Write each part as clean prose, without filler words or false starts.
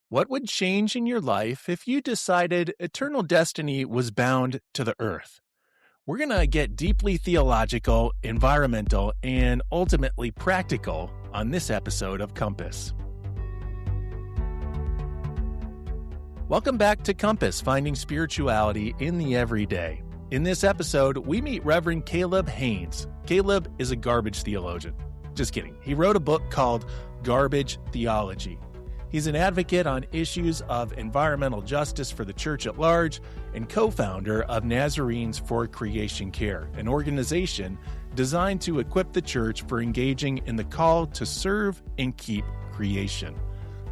What would change in your life if you decided eternal destiny was bound to the earth? We're going to get deeply theological, environmental, and ultimately practical on this episode of Compass. Welcome back to Compass, Finding Spirituality in the Everyday. In this episode, we meet Reverend Cray Haynes. Caleb is a garbage theologian. Just kidding. He wrote a book called Garbage Theology. He's an advocate on issues of environmental justice for the church at large and co-founder of Nazarenes for Creation Care, an organization designed to equip the church for engaging in the call to serve and keep creation.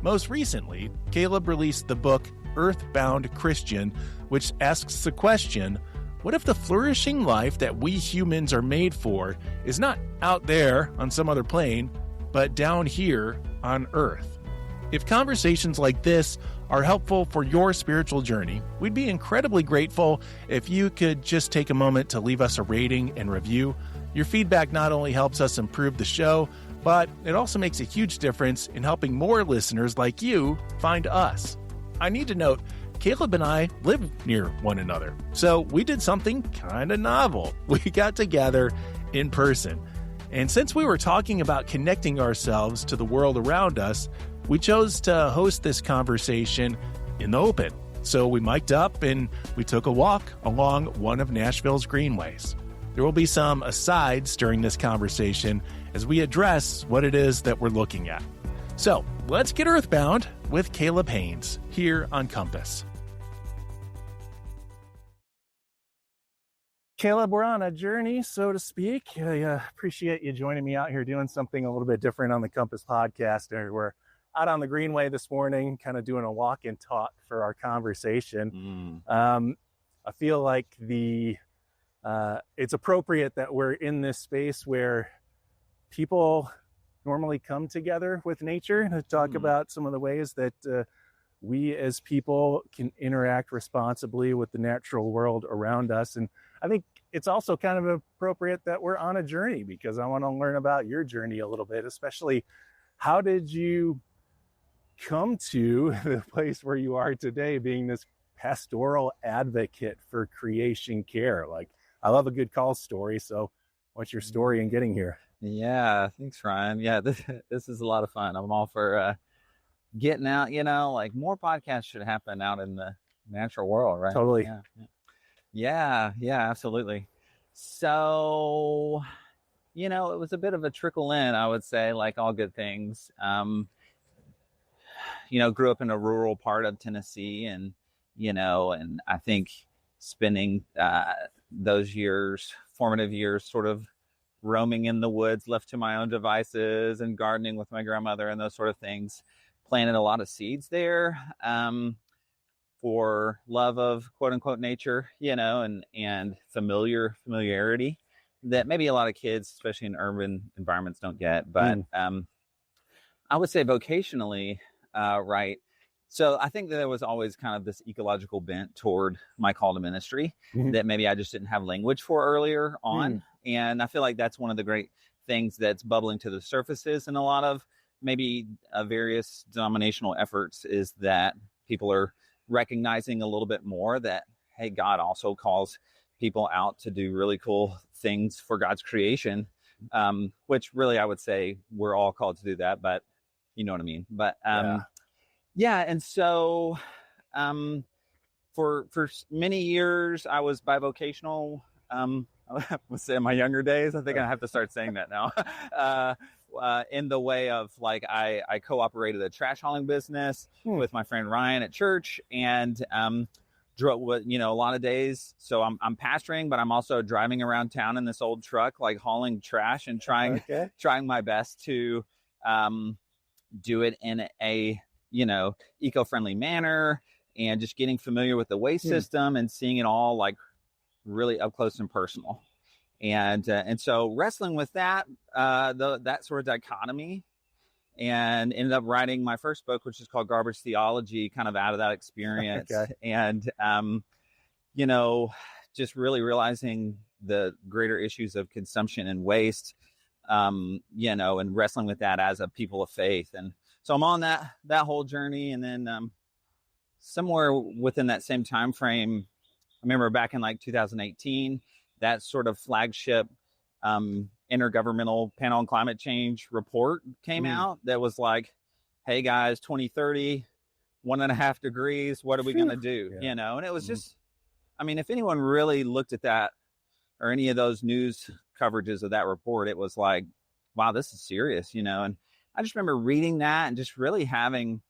Most recently, Caleb released the book Earthbound Christian, which asks the question, what if the flourishing life that we humans are made for is not out there on some other plane, but down here on Earth? If conversations like this are helpful for your spiritual journey, we'd be incredibly grateful if you could just take a moment to leave us a rating and review. Your feedback not only helps us improve the show, but it also makes a huge difference in helping more listeners like you find us. I need to note, Caleb and I live near one another, so we did something kind of novel. We got together in person. And since we were talking about connecting ourselves to the world around us, we chose to host this conversation in the open. So we mic'd up and we took a walk along one of Nashville's greenways. There will be some asides during this conversation as we address what it is that we're looking at. So let's get earthbound with Cray Haynes here on Compass. Caleb, we're on a journey, so to speak. I appreciate you joining me out here doing something a little bit different on the Compass podcast. We're out on the greenway this morning, kind of doing a walk and talk for our conversation. I feel like it's appropriate that we're in this space where people normally come together with nature to talk about some of the ways that we as people can interact responsibly with the natural world around us. And I think it's also kind of appropriate that we're on a journey, because I want to learn about your journey a little bit, especially how did you come to the place where you are today, being this pastoral advocate for creation care? Like, I love a good call story. So what's your story in getting here? Yeah, thanks, Ryan. Yeah, this is a lot of fun. I'm all for getting out, like more podcasts should happen out in the natural world, right? Totally. Yeah, absolutely. So, it was a bit of a trickle in, I would say, like all good things. Grew up in a rural part of Tennessee, and I think spending those formative years, sort of roaming in the woods, left to my own devices, and gardening with my grandmother and those sort of things, planted a lot of seeds there for love of quote unquote nature, and familiarity that maybe a lot of kids, especially in urban environments, don't get. But I would say vocationally, right. So I think that there was always kind of this ecological bent toward my call to ministry that maybe I just didn't have language for earlier on. And I feel like that's one of the great things that's bubbling to the surfaces in a lot of maybe various denominational efforts, is that people are recognizing a little bit more that, hey, God also calls people out to do really cool things for God's creation, which really I would say we're all called to do that, but you know what I mean? But and so for many years I was bivocational. I would say in my younger days, I think I have to start saying that now, in the way of like, I co-operated a trash hauling business with my friend Ryan at church, and drove, a lot of days. So I'm pastoring, but I'm also driving around town in this old truck, like hauling trash and trying my best to do it in a, eco-friendly manner, and just getting familiar with the waste system and seeing it all like really up close and personal. And so wrestling with that, that sort of dichotomy, and ended up writing my first book, which is called Garbage Theology, kind of out of that experience. And, just really realizing the greater issues of consumption and waste, and wrestling with that as a people of faith. And So I'm on that whole journey. And then somewhere within that same time frame, I remember back in like 2018, that sort of flagship intergovernmental panel on climate change report came out that was like, hey guys, 2030, 1.5 degrees, what are we going to do? Yeah. You know, and it was just, I mean, if anyone really looked at that or any of those news coverages of that report, it was like, wow, this is serious, you know. And I just remember reading that and just really having,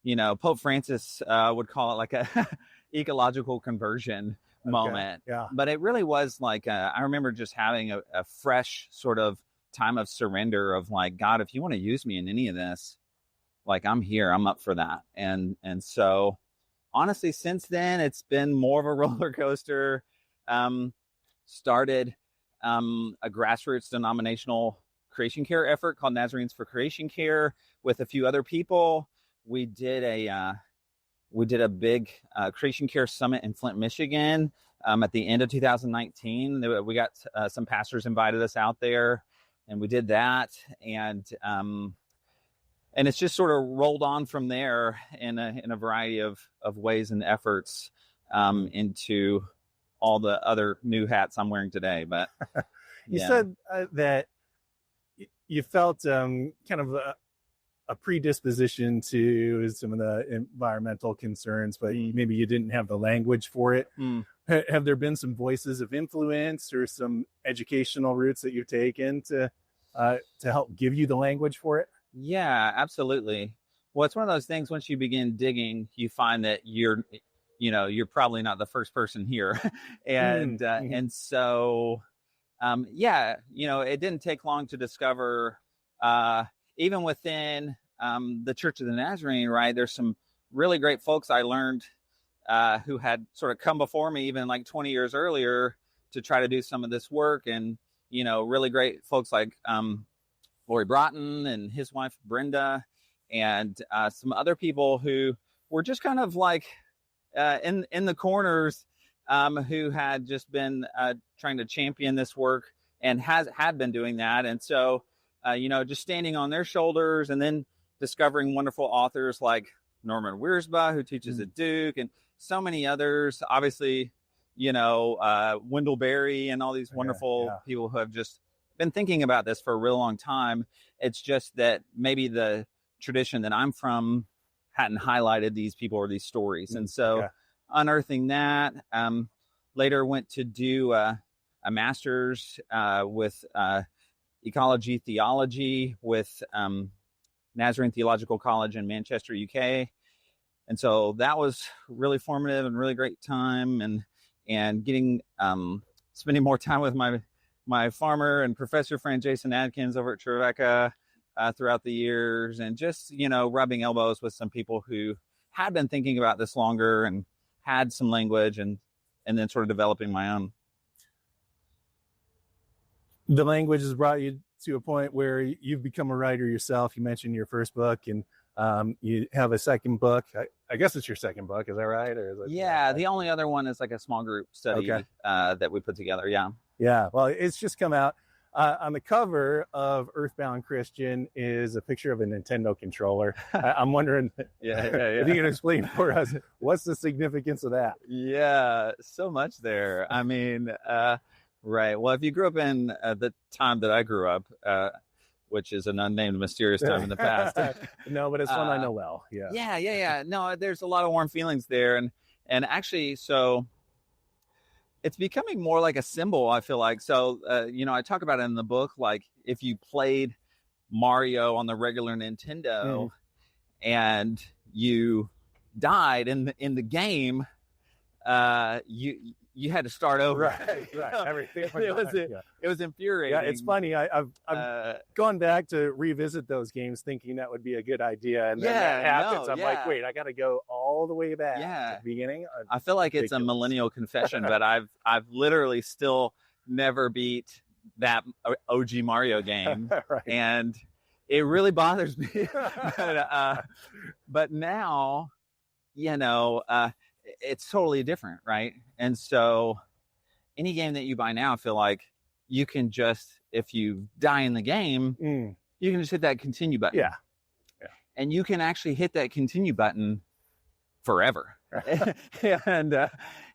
you know, Pope Francis would call it like a ecological conversion moment. Yeah. But it really was like, I remember just having a fresh sort of time of surrender of like, God, if you want to use me in any of this, like I'm here, I'm up for that. And so honestly, since then, it's been more of a roller coaster. Started a grassroots denominational creation care effort called Nazarenes for Creation Care with a few other people. We did a big creation care summit in Flint, Michigan at the end of 2019. We got some pastors invited us out there, and we did that. And it's just sort of rolled on from there in a variety of ways and efforts into all the other new hats I'm wearing today. But you said that you felt kind of a predisposition to some of the environmental concerns, but maybe you didn't have the language for it. Have there been some voices of influence or some educational routes that you've taken to help give you the language for it? Yeah, absolutely. Well, it's one of those things, once you begin digging, you find that you're probably not the first person here. And so, it didn't take long to discover, even within the Church of the Nazarene, right? There's some really great folks I learned who had sort of come before me even like 20 years earlier to try to do some of this work. And, you know, really great folks like Lori Broughton and his wife, Brenda, and some other people who were just kind of like in the corners who had just been trying to champion this work and had been doing that. And so, just standing on their shoulders and then discovering wonderful authors like Norman Wiersbe, who teaches at Duke, and so many others, obviously, Wendell Berry and all these wonderful people who have just been thinking about this for a real long time. It's just that maybe the tradition that I'm from hadn't highlighted these people or these stories. And so unearthing that, later went to do a master's with ecology theology with Nazarene Theological College in Manchester, UK. And so that was really formative and really great time, and getting spending more time with my farmer and professor friend Jason Adkins over at Trevecca throughout the years, and just rubbing elbows with some people who had been thinking about this longer and had some language, and then sort of developing my own. The language has brought you to a point where you've become a writer yourself. You mentioned your first book, and you have a second book. I guess it's your second book. Is that right? Or is it? Yeah, the only other one is like a small group study that we put together. Yeah. Yeah. Well, it's just come out. On the cover of Earthbound Christian is a picture of a Nintendo controller. I'm wondering if you can explain for us, what's the significance of that? Yeah, so much there. I mean, right. Well, if you grew up in the time that I grew up, which is an unnamed mysterious time in the past. No, but it's one I know well. Yeah. Yeah. No, there's a lot of warm feelings there. And actually, so it's becoming more like a symbol, I feel like. So, I talk about it in the book, like if you played Mario on the regular Nintendo and you died in the game, you had to start over. Right. Everything. It was infuriating. Yeah, it's funny. I've gone back to revisit those games thinking that would be a good idea. And then that happens. I'm like, wait, I got to go all the way back to the beginning. I feel like it's a millennial confession, but I've literally still never beat that OG Mario game. Right. And it really bothers me. But now, it's totally different, right? And so any game that you buy now, I feel like you can just, if you die in the game, you can just hit that continue button. Yeah. and you can actually hit that continue button forever.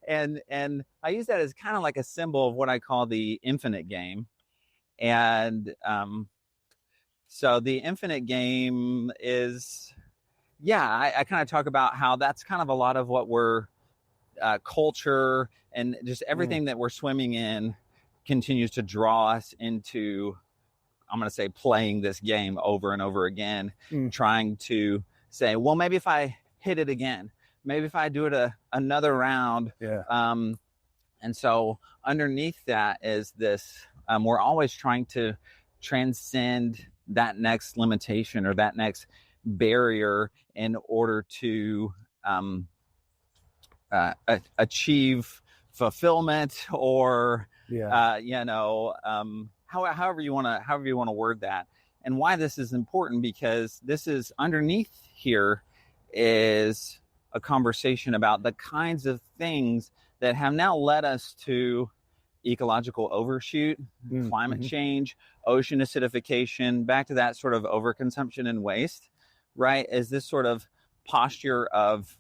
and I use that as kind of like a symbol of what I call the infinite game. And so the infinite game is, I kind of talk about how that's kind of a lot of what we're culture and just everything that we're swimming in continues to draw us into, I'm going to say, playing this game over and over again, trying to say, well, maybe if I hit it again, maybe if I do it another round. And so underneath that is this, we're always trying to transcend that next limitation or that next barrier in order to achieve fulfillment or, however you want to word that. And why this is important, because this is underneath here is a conversation about the kinds of things that have now led us to ecological overshoot, climate change, ocean acidification, back to that sort of overconsumption and waste, right? Is this sort of posture of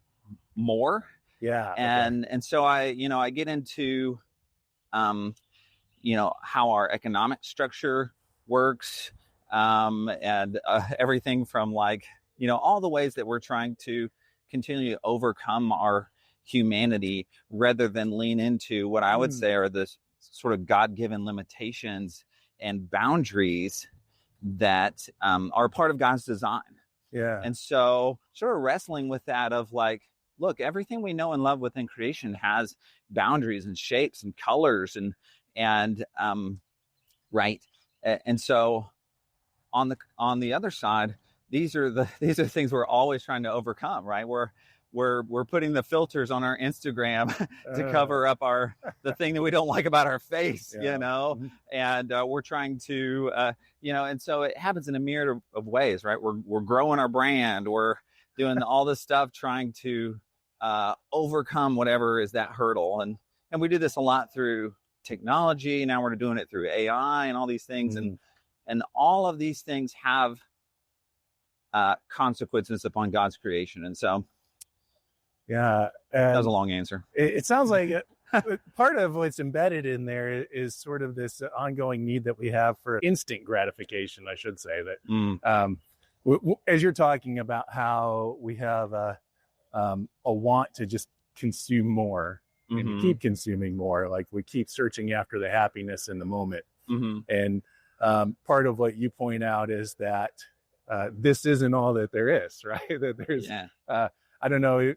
more. And so I get into, how our economic structure works, and everything from like, all the ways that we're trying to continue to overcome our humanity rather than lean into what I would say are the sort of God-given limitations and boundaries that are part of God's design. And so sort of wrestling with that of like, look, everything we know and love within creation has boundaries and shapes and colors and right. And so on the other side, these are things we're always trying to overcome, right? We're putting the filters on our Instagram to cover up the thing that we don't like about our face, and we're trying to, and so it happens in a myriad of ways, right? We're growing our brand, we're doing all this stuff, trying to overcome whatever is that hurdle, and we do this a lot through technology. Now we're doing it through AI and all these things, and all of these things have consequences upon God's creation, and so. That was a long answer. It sounds like part of what's embedded in there is sort of this ongoing need that we have for instant gratification, I should say. That as you're talking about how we have a want to just consume more and keep consuming more, like we keep searching after the happiness in the moment. And part of what you point out is that this isn't all that there is, right? That there's, I don't know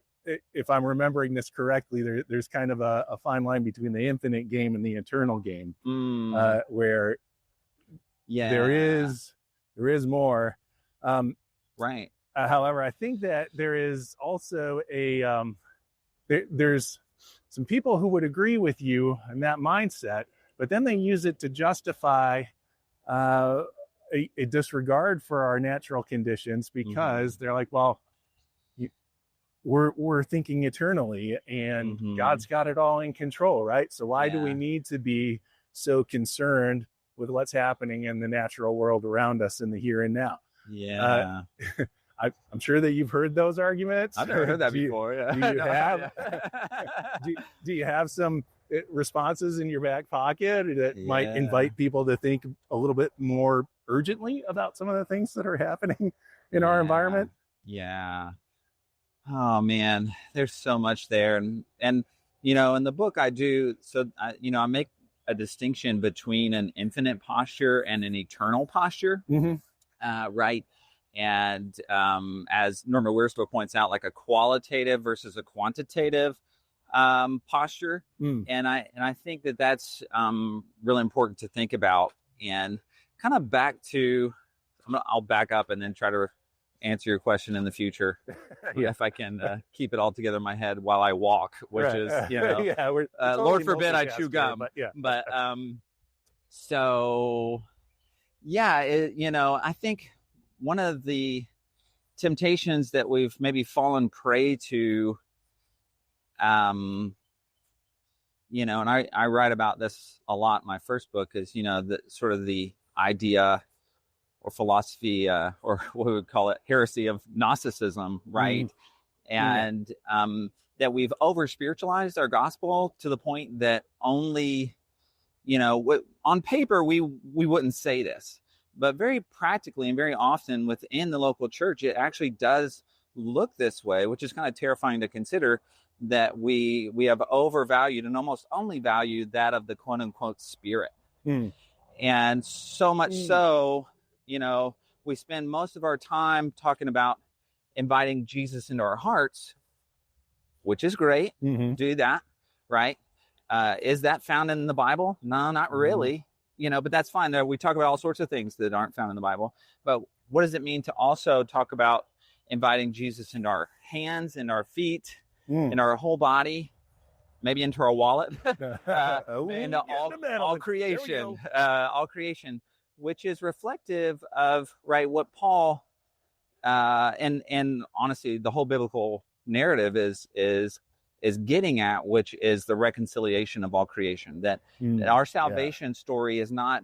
if I'm remembering this correctly, there's kind of a fine line between the infinite game and the eternal game, where there is more. Right. However, I think that there is also there's some people who would agree with you in that mindset, but then they use it to justify a disregard for our natural conditions, because they're like, well, we're thinking eternally, and God's got it all in control, right? So why do we need to be so concerned with what's happening in the natural world around us in the here and now? I'm sure that you've heard those arguments. I've never heard that before. Do you have some responses in your back pocket that might invite people to think a little bit more urgently about some of the things that are happening in our environment? Oh man, there's so much there. And in the book I do, so I make a distinction between an infinite posture and an eternal posture. Right. And as Norman Wiersbe points out, like a qualitative versus a quantitative posture. And I think that that's really important to think about. And kind of back to, I'll back up and then try to answer your question in the future, if I can keep it all together in my head while I walk, which is, Lord forbid I chew gum. But I think one of the temptations that we've maybe fallen prey to, and I write about this a lot in my first book, is, the sort of the idea philosophy, or what we would call it, heresy of Gnosticism, right? And that we've over spiritualized our gospel to the point that only, on paper we wouldn't say this, but very practically and very often within the local church, it actually does look this way, which is kind of terrifying to consider, that we have overvalued and almost only valued that of the quote unquote spirit. And so much so, we spend most of our time talking about inviting Jesus into our hearts, which is great. Do that, right? Is that found in the Bible? No, not really. But that's fine. We talk about all sorts of things that aren't found in the Bible. But what does it mean to also talk about inviting Jesus into our hands, in our feet, in our whole body, maybe into our wallet, into all creation, which is reflective of, right, what Paul, and honestly, the whole biblical narrative is getting at, which is the reconciliation of all creation. That our salvation story is not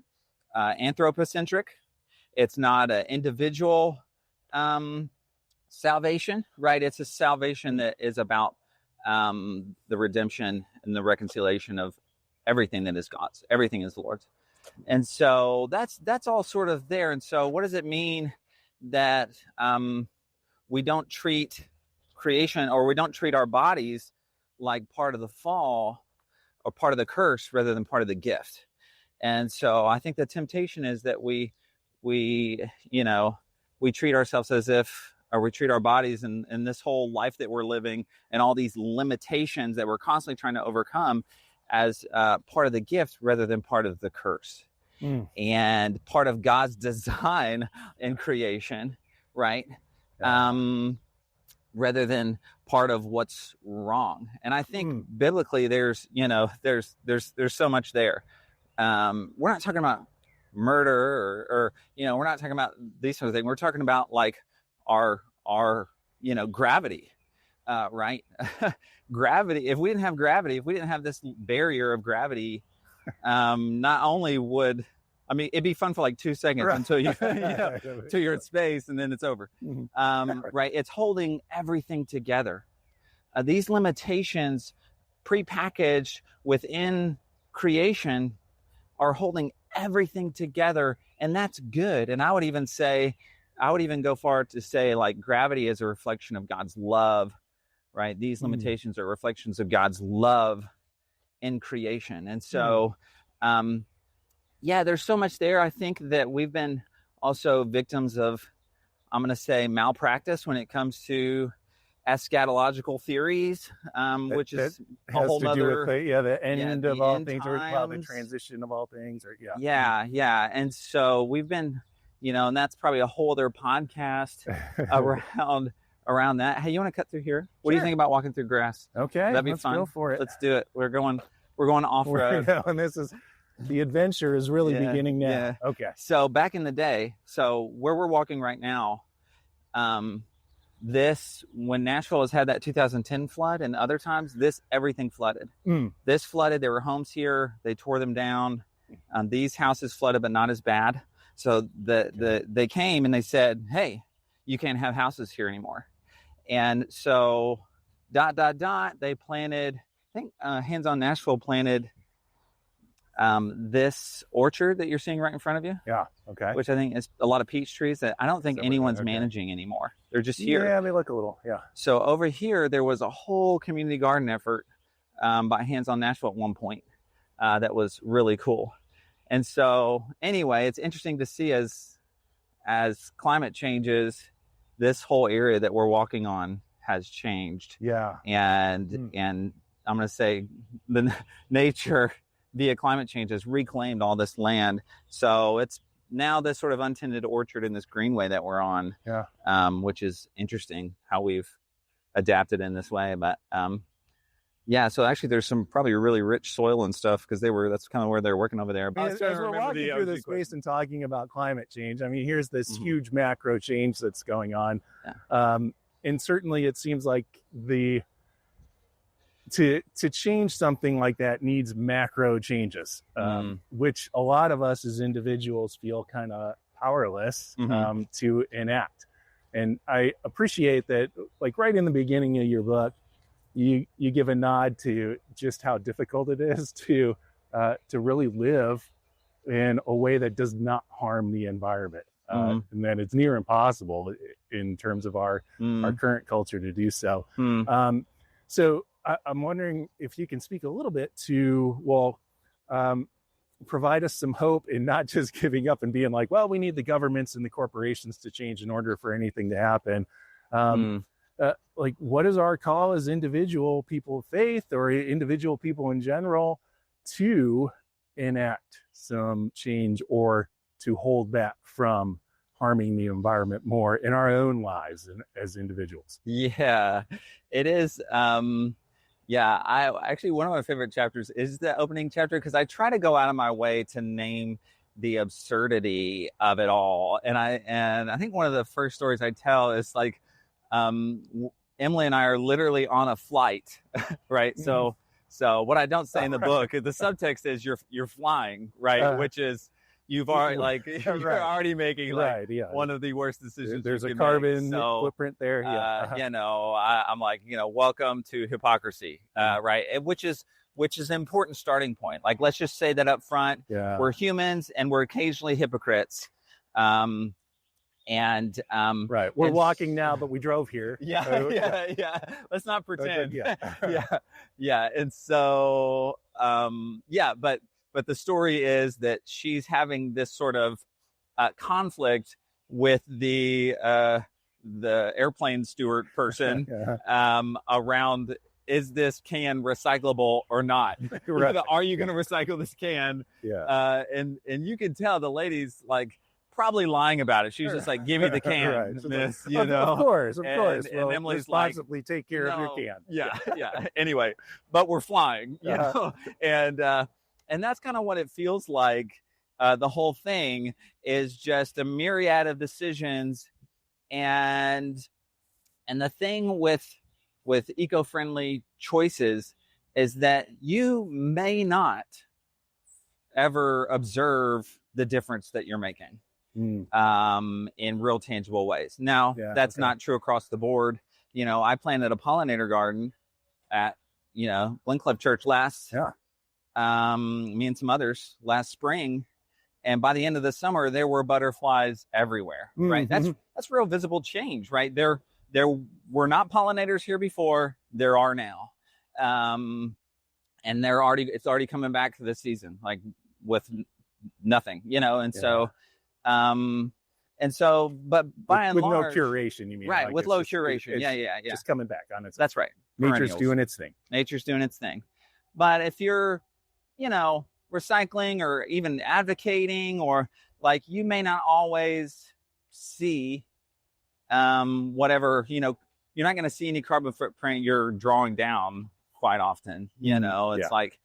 anthropocentric. It's not an individual salvation, right? It's a salvation that is about the redemption and the reconciliation of everything that is God's. Everything is the Lord's. And so that's all sort of there. And so what does it mean that we don't treat creation, or we don't treat our bodies like part of the fall or part of the curse rather than part of the gift? And so I think the temptation is that we treat ourselves as if, or we treat our bodies and this whole life that we're living and all these limitations that we're constantly trying to overcome as part of the gift rather than part of the curse. And part of God's design in creation, right? Rather than part of what's wrong. And I think biblically there's so much there. We're not talking about murder or we're not talking about these sort of things. We're talking about like our gravity, right? Gravity. If we didn't have gravity, if we didn't have this barrier of gravity, not only would, it'd be fun for like 2 seconds until until you're in space and then it's over. Right. It's holding everything together. These limitations prepackaged within creation are holding everything together, and that's good. And I would even go far to say, like, gravity is a reflection of God's love, right? These limitations are reflections of God's love in creation. And so, there's so much there. I think that we've been also victims of, I'm going to say, malpractice when it comes to eschatological theories, which is a whole other, the end of all things, or the transition of all things, or And so we've been, and that's probably a whole other podcast around that. Hey, you want to cut through here? What do you think about walking through grass? Okay, that'd be fun. Go for it. Let's do it. We're going off road, and the adventure is really beginning now. Yeah. Okay. So back in the day, where we're walking right now, when Nashville has had that 2010 flood and other times, everything flooded. This flooded. There were homes here. They tore them down. These houses flooded, but not as bad. So they came and they said, hey, you can't have houses here anymore. And so they planted, I think Hands on Nashville planted this orchard that you're seeing right in front of you. Yeah. Okay. Which I think is a lot of peach trees that I don't think anyone's managing anymore. They're just here. Yeah, they look a little. Yeah. So over here, there was a whole community garden effort by Hands on Nashville at one point that was really cool. And so anyway, it's interesting to see as climate changes, this whole area that we're walking on has changed. Yeah. And I'm going to say the nature via climate change has reclaimed all this land. So it's now this sort of untended orchard in this greenway that we're on, which is interesting how we've adapted in this way. But so actually there's some probably really rich soil and stuff because that's kind of where they're working over there. But as we're walking through this space and talking about climate change, here's this huge macro change that's going on. Yeah. And certainly it seems like to change something like that needs macro changes, which a lot of us as individuals feel kind of powerless Mm-hmm. to enact. And I appreciate that, like right in the beginning of your book, you give a nod to just how difficult it is to really live in a way that does not harm the environment, and that it's near impossible in terms of our current culture to do so. So I'm wondering if you can speak a little bit to, provide us some hope in not just giving up and being like, well, we need the governments and the corporations to change in order for anything to happen. Like, what is our call as individual people of faith or individual people in general to enact some change or to hold back from harming the environment more in our own lives and as individuals? Yeah, it is. I actually, one of my favorite chapters is the opening chapter, because I try to go out of my way to name the absurdity of it all. And I think one of the first stories I tell is like, Emily and I are literally on a flight, right? So what I don't say in the book, the subtext is you're flying, right? Which is, you've already you're already making one of the worst decisions. There's a carbon footprint there. I'm like, welcome to hypocrisy, right? Which is an important starting point. Like, let's just say that up front. Yeah. We're humans and we're occasionally hypocrites. Right. We're walking now, but we drove here. Yeah. Let's not pretend. Yeah. And so, but the story is that she's having this sort of conflict with the airplane steward person around, is this can recyclable or not? Right. Are you going to recycle this can? Yeah. And you can tell the lady's like probably lying about it. She's just like, give me the can, right. miss, Of course. And well, Emily's responsibly take care of your can. Yeah. Anyway, but we're flying, you know, and that's kind of what it feels like. The whole thing is just a myriad of decisions, and the thing with eco-friendly choices is that you may not ever observe the difference that you're making in real tangible ways. Now, that's not true across the board. I planted a pollinator garden at Glencliff Church me and some others last spring, and by the end of the summer there were butterflies everywhere. Right. That's real visible change, right? There were not pollinators here before, there are now, and it's already coming back to this season, like with nothing, but by and large, no curation, you mean? Right, like with low curation. Yeah. Just coming back on its. That's right. Nature's doing its thing. But if you're, recycling or even advocating, or like, you may not always see whatever, you're not going to see any carbon footprint you're drawing down quite often, it's like,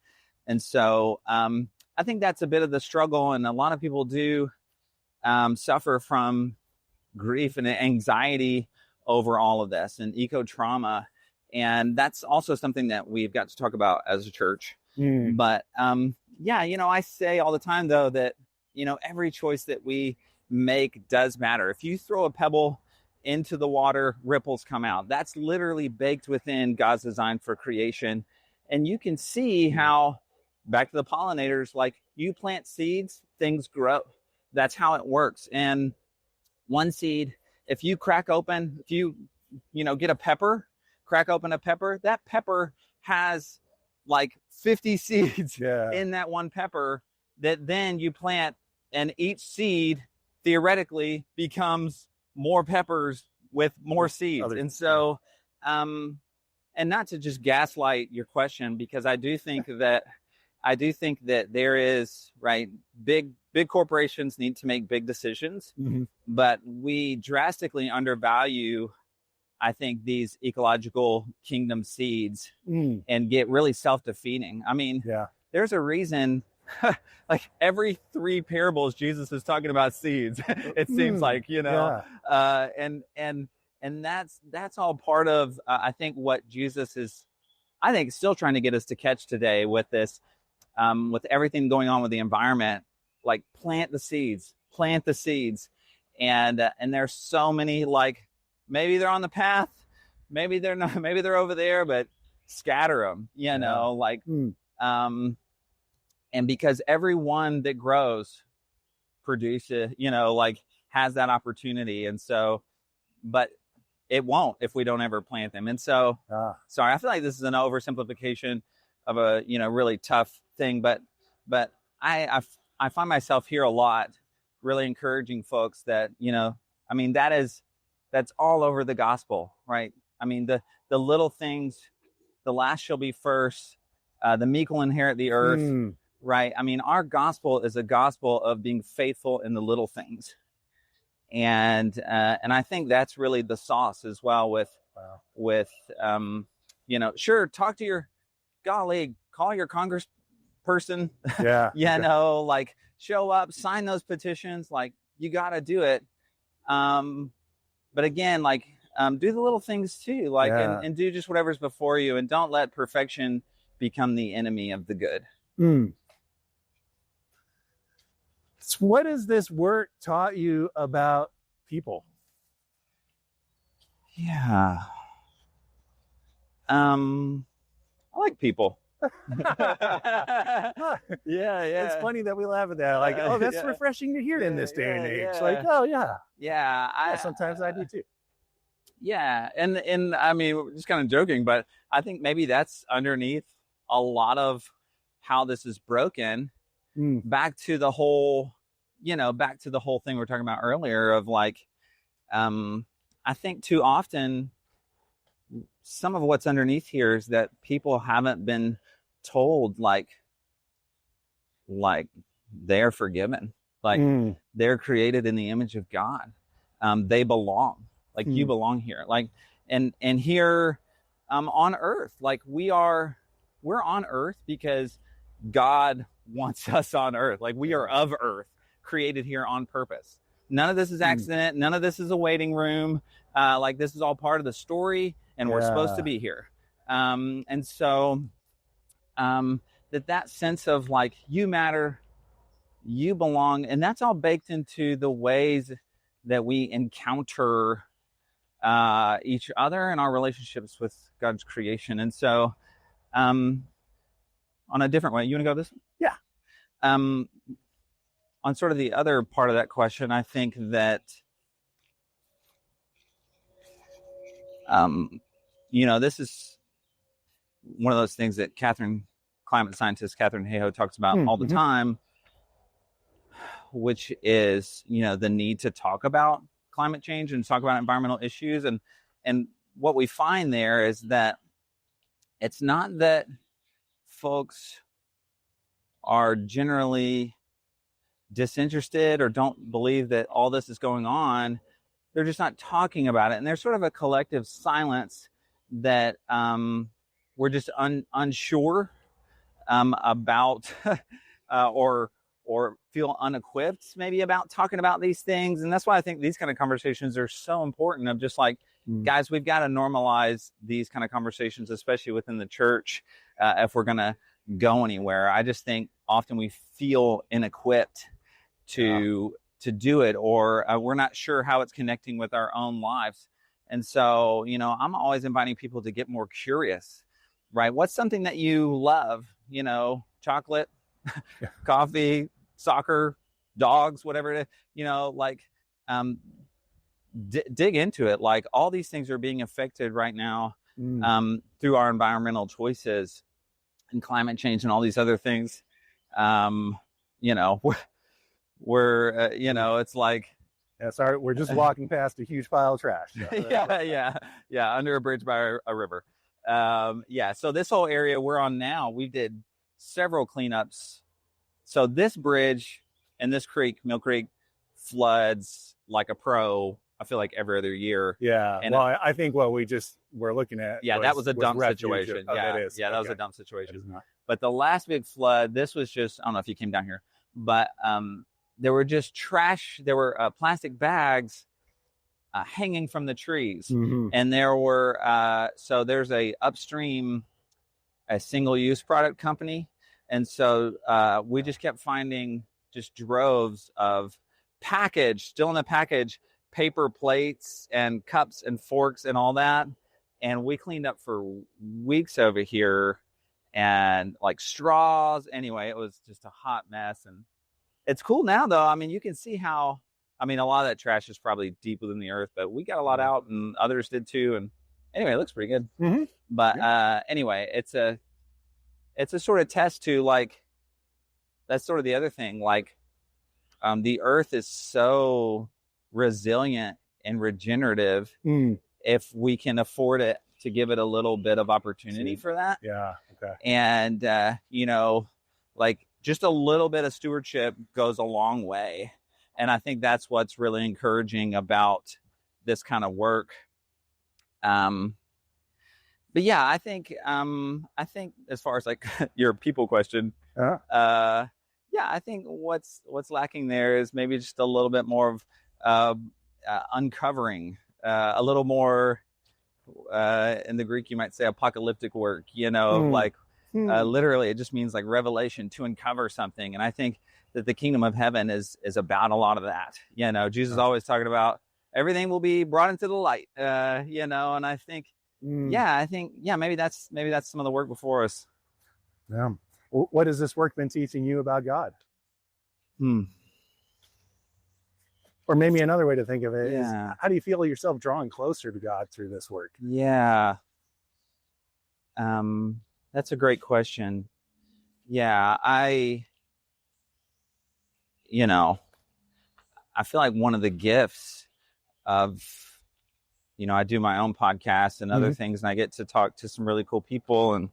and so I think that's a bit of the struggle, and a lot of people do suffer from grief and anxiety over all of this and eco trauma. And that's also something that we've got to talk about as a church. But I say all the time, though, that every choice that we make does matter. If you throw a pebble into the water, ripples come out. That's literally baked within God's design for creation. And you can see how, back to the pollinators, like, you plant seeds, things grow. That's how it works. And one seed, if you crack open, if you get a pepper, crack open a pepper, that pepper has like 50 seeds in that one pepper that then you plant, and each seed theoretically becomes more peppers with more seeds. And so, and not to just gaslight your question, because I do think that there is, right, big corporations need to make big decisions, but we drastically undervalue, I think, these ecological kingdom seeds and get really self-defeating. I mean, there's a reason, like every 3 parables, Jesus is talking about seeds. It seems like, and that's all part of, I think, what Jesus is, I think, still trying to get us to catch today with this, with everything going on with the environment. Like, plant the seeds, plant the seeds. And there's so many, like, maybe they're on the path, maybe they're not, maybe they're over there, but scatter them, like, and because every one that grows produces, like, has that opportunity. And so, but it won't if we don't ever plant them. And so, sorry, I feel like this is an oversimplification of a, really tough thing, but I find myself here a lot, really encouraging folks that, that's all over the gospel, right? I mean, the little things, the last shall be first, the meek will inherit the earth, right? I mean, our gospel is a gospel of being faithful in the little things. And I think that's really the sauce as well with sure, talk to your colleague, call your congressperson, like, show up, sign those petitions, like, you got to do it. But again, like, do the little things too, like, and do just whatever's before you, and don't let perfection become the enemy of the good. So what has this work taught you about people? Yeah. I like people. Yeah. It's funny that we laugh at that. Like, that's refreshing to hear in this day and age. Like, yeah. Sometimes I do too. Yeah, and I mean, we're just kind of joking, but I think maybe that's underneath a lot of how this is broken. Back to the whole thing we were talking about earlier of, like, I think too often some of what's underneath here is that people haven't been told, like they're forgiven, like they're created in the image of God. They belong, like you belong here, like, and here on earth, like we're on earth because God wants us on earth. Like, we are of earth, created here on purpose. None of this is accident. None of this is a waiting room. Like, this is all part of the story, and we're supposed to be here. And so that sense of, like, you matter, you belong, and that's all baked into the ways that we encounter each other and our relationships with God's creation. And so on a different way, you want to go this way? Yeah. On sort of the other part of that question, I think that, this is one of those things that climate scientist Catherine Hayhoe talks about all the time, which is, the need to talk about climate change and talk about environmental issues. And what we find there is that it's not that folks are generally disinterested or don't believe that all this is going on. They're just not talking about it. And there's sort of a collective silence that we're just unsure about or feel unequipped maybe about talking about these things. And that's why I think these kind of conversations are so important, of just like, guys, we've got to normalize these kind of conversations, especially within the church, if we're going to go anywhere. I just think often we feel inequipped to do it, or we're not sure how it's connecting with our own lives. And so, I'm always inviting people to get more curious, right? What's something that you love? Chocolate, coffee, soccer, dogs, whatever it is, dig into it. Like, all these things are being affected right now through our environmental choices and climate change and all these other things. We're it's like, sorry, we're just walking past a huge pile of trash. Yeah, under a bridge by a river. So this whole area we're on now, we did several cleanups. So this bridge and this creek, Mill Creek, floods like a pro, I feel like, every other year. Yeah. And I think what we're looking at. That was a dump situation. That was a dump situation. But the last big flood, this was just, I don't know if you came down here, but there were just trash. There were plastic bags hanging from the trees. And there were, so there's a upstream, a single-use product company. And so we just kept finding just droves of package, paper plates and cups and forks and all that. And we cleaned up for weeks over here, and like straws. Anyway, it was just a hot mess. And it's cool now, though. I mean, you can see how, I mean, a lot of that trash is probably deep within the earth, but we got a lot out, and others did too. And anyway, it looks pretty good. Mm-hmm. But anyway, it's a sort of test to, like, that's sort of the other thing. Like, the earth is so resilient and regenerative if we can afford it to give it a little bit of opportunity for that. Yeah. Okay. And, like, just a little bit of stewardship goes a long way. And I think that's what's really encouraging about this kind of work. But yeah, I think as far as like your people question, I think what's lacking there is maybe just a little bit more of uncovering, a little more, in the Greek, you might say apocalyptic work, like literally it just means like revelation, to uncover something. And I think that the kingdom of heaven is about a lot of that. Jesus is always talking about everything will be brought into the light, and I think, maybe that's some of the work before us. Yeah. What has this work been teaching you about God? Or maybe another way to think of it is, how do you feel yourself drawing closer to God through this work? Yeah. That's a great question. Yeah, I feel like one of the gifts of, I do my own podcast and other things, and I get to talk to some really cool people and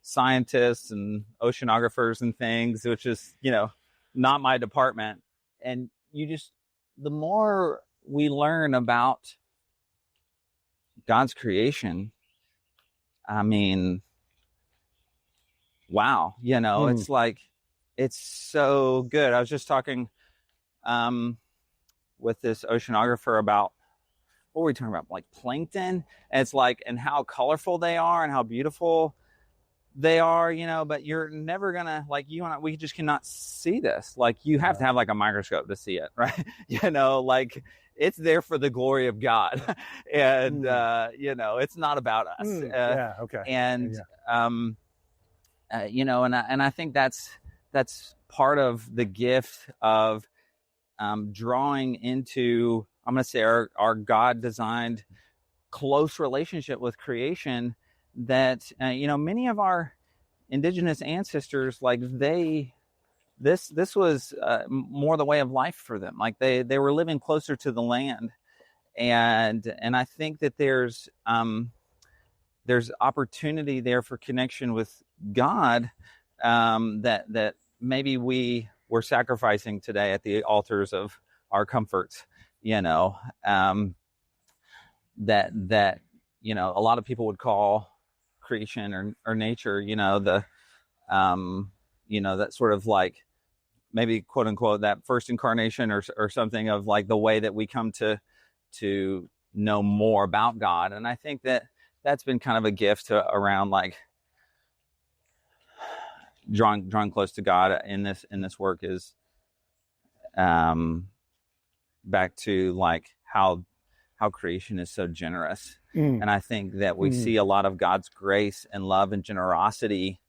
scientists and oceanographers and things, which is, not my department. And the more we learn about God's creation, I mean, wow, it's like, it's so good. I was just talking with this oceanographer about, what were we talking about? Like plankton. And it's like, and how colorful they are and how beautiful they are, but you're never gonna, like, you and I, we just cannot see this. Like, you have to have like a microscope to see it, right? Like, it's there for the glory of God. And it's not about us. Okay. And and I think that's part of the gift of drawing into, I'm going to say, our God-designed close relationship with creation, that many of our indigenous ancestors, like, this was more the way of life for them. Like, they were living closer to the land, and I think that there's opportunity there for connection with God, that maybe we're sacrificing today at the altars of our comforts. That a lot of people would call creation or nature, that sort of like, maybe quote unquote, that first incarnation or something of like the way that we come to know more about God. And I think that's been kind of a gift around like drawing close to God in this work, is back to like how creation is so generous. And I think that we see a lot of God's grace and love and generosity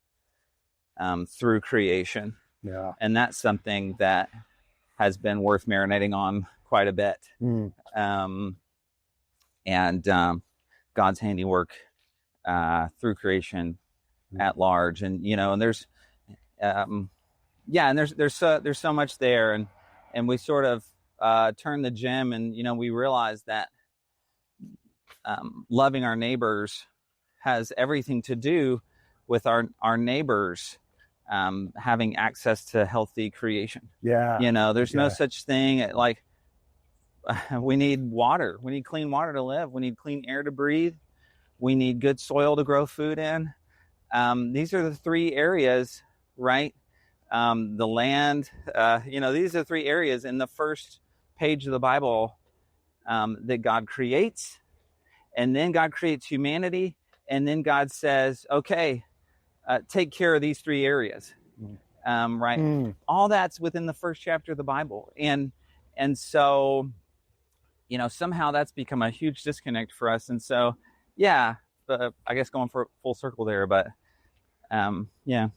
through creation. Yeah. And that's something that has been worth marinating on quite a bit. God's handiwork through creation at large. And, and there's so much there. And we sort of turn the gem, and, we realize that loving our neighbors has everything to do with our neighbors having access to healthy creation. Yeah. There's no such thing like, we need water. We need clean water to live. We need clean air to breathe. We need good soil to grow food in. These are the three areas, right? The land, these are three areas in the first page of the Bible that God creates. And then God creates humanity. And then God says, okay, take care of these three areas, right? All that's within the first chapter of the Bible. And And so, somehow that's become a huge disconnect for us. And so, yeah, I guess going for full circle there, but yeah.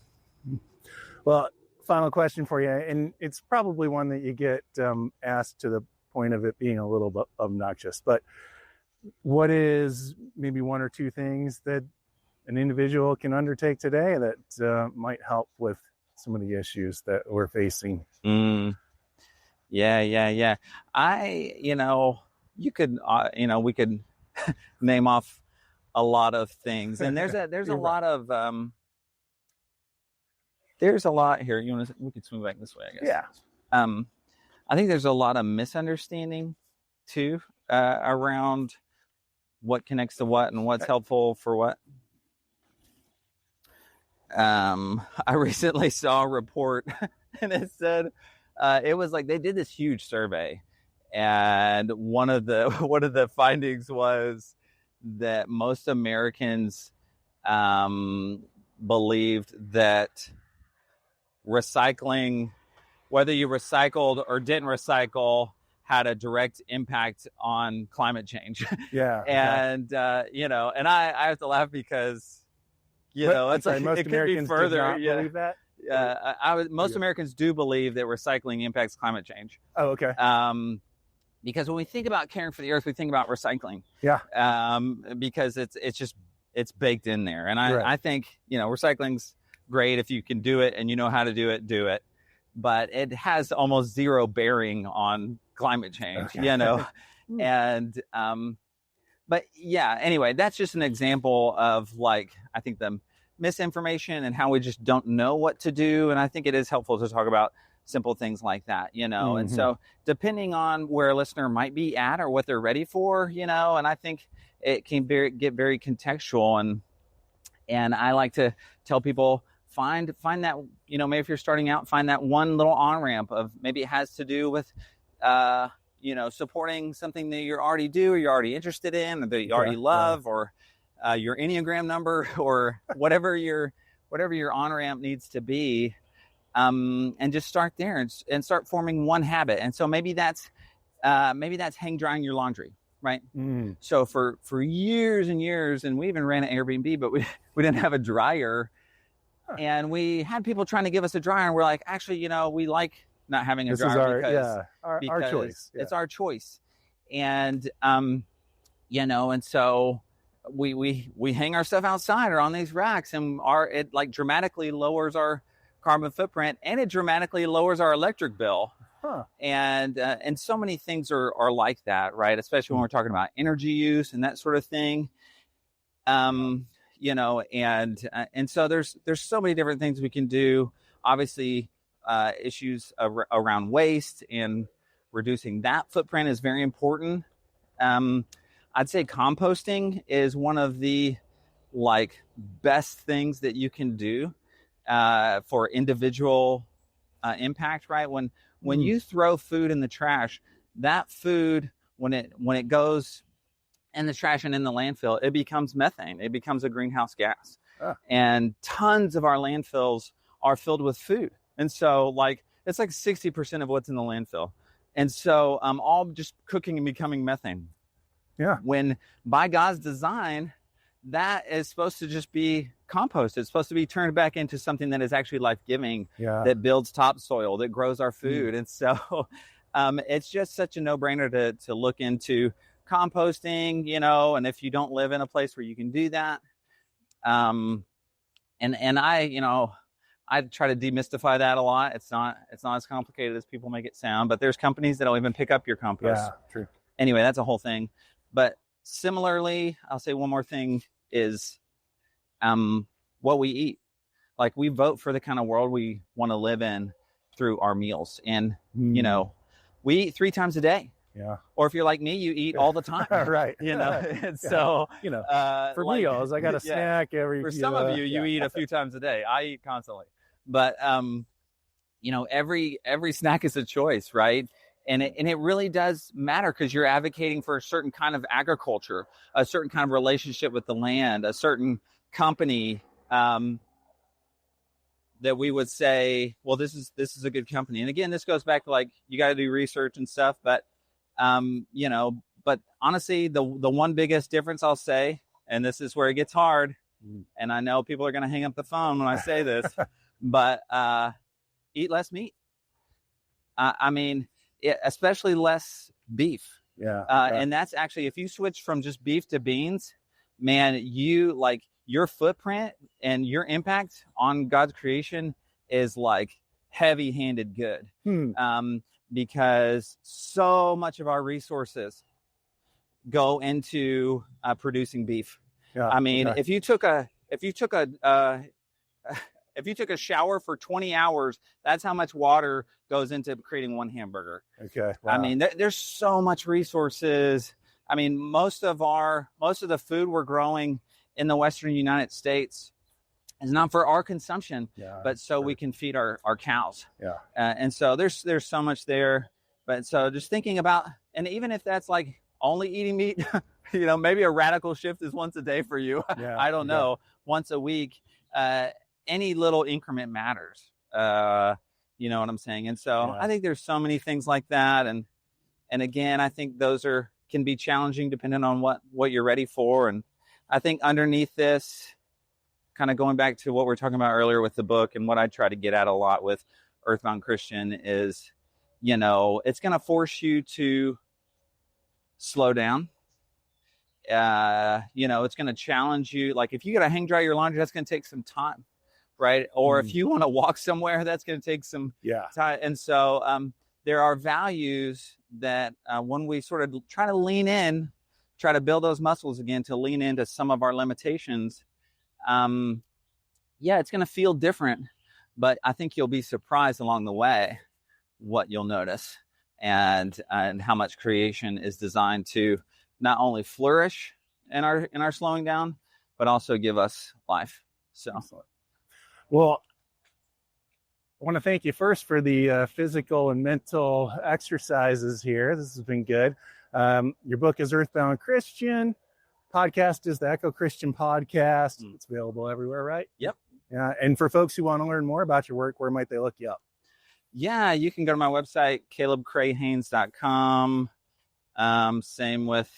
Well, final question for you, and it's probably one that you get asked to the point of it being a little bit obnoxious, but what is maybe one or two things that an individual can undertake today that might help with some of the issues that we're facing? Yeah. We could name off a lot of things, and there's a lot of there's a lot here. We could swing back this way, I guess. Yeah. I think there's a lot of misunderstanding too around what connects to what and what's helpful for what. I recently saw a report and it said it was like they did this huge survey, and one of the findings was that most Americans believed that recycling, whether you recycled or didn't recycle, had a direct impact on climate change. Yeah. And and I have to laugh because it's like most it could Americans be further. do not believe that. Most Americans do believe that recycling impacts climate change. Oh, okay. Because when we think about caring for the earth, we think about recycling. Yeah. Because it's baked in there, and I think recycling's great if you can do it and you know how to do it. But it has almost zero bearing on climate change. Okay. And but yeah, anyway, that's just an example of I think the misinformation and how we just don't know what to do. And I think it is helpful to talk about simple things like that, Mm-hmm. And so depending on where a listener might be at or what they're ready for, and I think it can get very contextual. And I like to tell people, find that, maybe if you're starting out, find that one little on-ramp of maybe it has to do with, supporting something that you already do or you're already interested in or that you already love or your Enneagram number or whatever your on-ramp needs to be. And just start there and start forming one habit. And so maybe that's hang drying your laundry, right? Mm. So for years and years, and we even ran an Airbnb, but we didn't have a dryer. Huh. And we had people trying to give us a dryer, and we're like, actually, we like not having a dryer because our choice. It's our choice. And and so we hang our stuff outside or on these racks, and it dramatically lowers our carbon footprint, and it dramatically lowers our electric bill. Huh. And so many things are like that, right? Especially when we're talking about energy use and that sort of thing. And so there's so many different things we can do. Obviously, issues around waste and reducing that footprint is very important. I'd say composting is one of the best things that you can do for individual impact, right? When you throw food in the trash, that food, when it goes in the trash and in the landfill, it becomes methane. It becomes a greenhouse gas. And tons of our landfills are filled with food. And so it's 60% of what's in the landfill. And so all just cooking and becoming methane. Yeah. When by God's design, that is supposed to just be compost. It's supposed to be turned back into something that is actually life-giving, that builds topsoil, that grows our food. And so it's just such a no-brainer to look into composting, and if you don't live in a place where you can do that. And I try to demystify that a lot. It's not as complicated as people make it sound, but there's companies that'll even pick up your compost. Yeah, true. Anyway, that's a whole thing. But similarly, I'll say one more thing is what we eat. We vote for the kind of world we want to live in through our meals. And, we eat 3 times a day. Yeah. Or if you're like me, you eat all the time. Right. And so, for meals, I got a snack every. For some of you eat a few times a day. I eat constantly. But, every snack is a choice, right? And it really does matter because you're advocating for a certain kind of agriculture, a certain kind of relationship with the land, a certain company that we would say, well, this is a good company. And again, this goes back to like, you got to do research and stuff, but, but honestly, the one biggest difference I'll say, and this is where it gets hard, and I know people are going to hang up the phone when I say this, but eat less meat. Especially less beef. Yeah. And that's actually, if you switch from just beef to beans, man, you like your footprint and your impact on God's creation is like heavy-handed good. Because so much of our resources go into producing beef. Yeah. If you took a shower for 20 hours, that's how much water goes into creating one hamburger. Okay. Wow. There's so much resources. Most of the food we're growing in the Western United States is not for our consumption, but so we can feed our cows. Yeah. And so there's so much there. But so just thinking about, and even if that's like only eating meat, maybe a radical shift is once a day for you. Yeah. I don't know, once a week. Any little increment matters. You know what I'm saying? And so I think there's so many things like that. And again, I think those can be challenging depending on what you're ready for. And I think underneath this, kind of going back to what we were talking about earlier with the book and what I try to get at a lot with Earthbound Christian is, it's going to force you to slow down. It's going to challenge you. Like if you got to hang dry your laundry, that's going to take some time, right? Or if you want to walk somewhere, that's going to take some time. And so there are values that when we sort of try to lean in, try to build those muscles again, to lean into some of our limitations, it's going to feel different, but I think you'll be surprised along the way what you'll notice and how much creation is designed to not only flourish in our slowing down, but also give us life. So, well, I want to thank you first for the physical and mental exercises here. This has been good. Your book is Earthbound Christian. Podcast is the Echo Christian Podcast. It's available everywhere, right? Yep. Yeah. And for folks who want to learn more about your work, where might they look you up? Yeah, you can go to my website, CalebCrayHaynes.com. Same with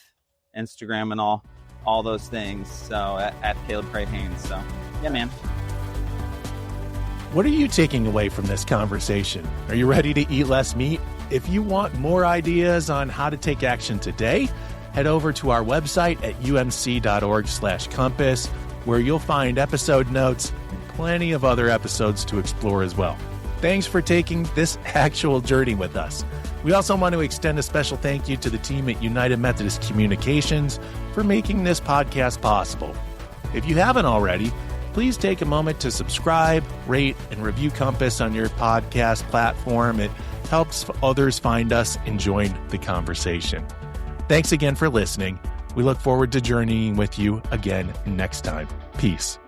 Instagram and all those things. So at Caleb Cray Haynes. So yeah, man. What are you taking away from this conversation? Are you ready to eat less meat? If you want more ideas on how to take action today, head over to our website at umc.org/compass, where you'll find episode notes and plenty of other episodes to explore as well. Thanks for taking this actual journey with us. We also want to extend a special thank you to the team at United Methodist Communications for making this podcast possible. If you haven't already, please take a moment to subscribe, rate, and review Compass on your podcast platform. It helps others find us and join the conversation. Thanks again for listening. We look forward to journeying with you again next time. Peace.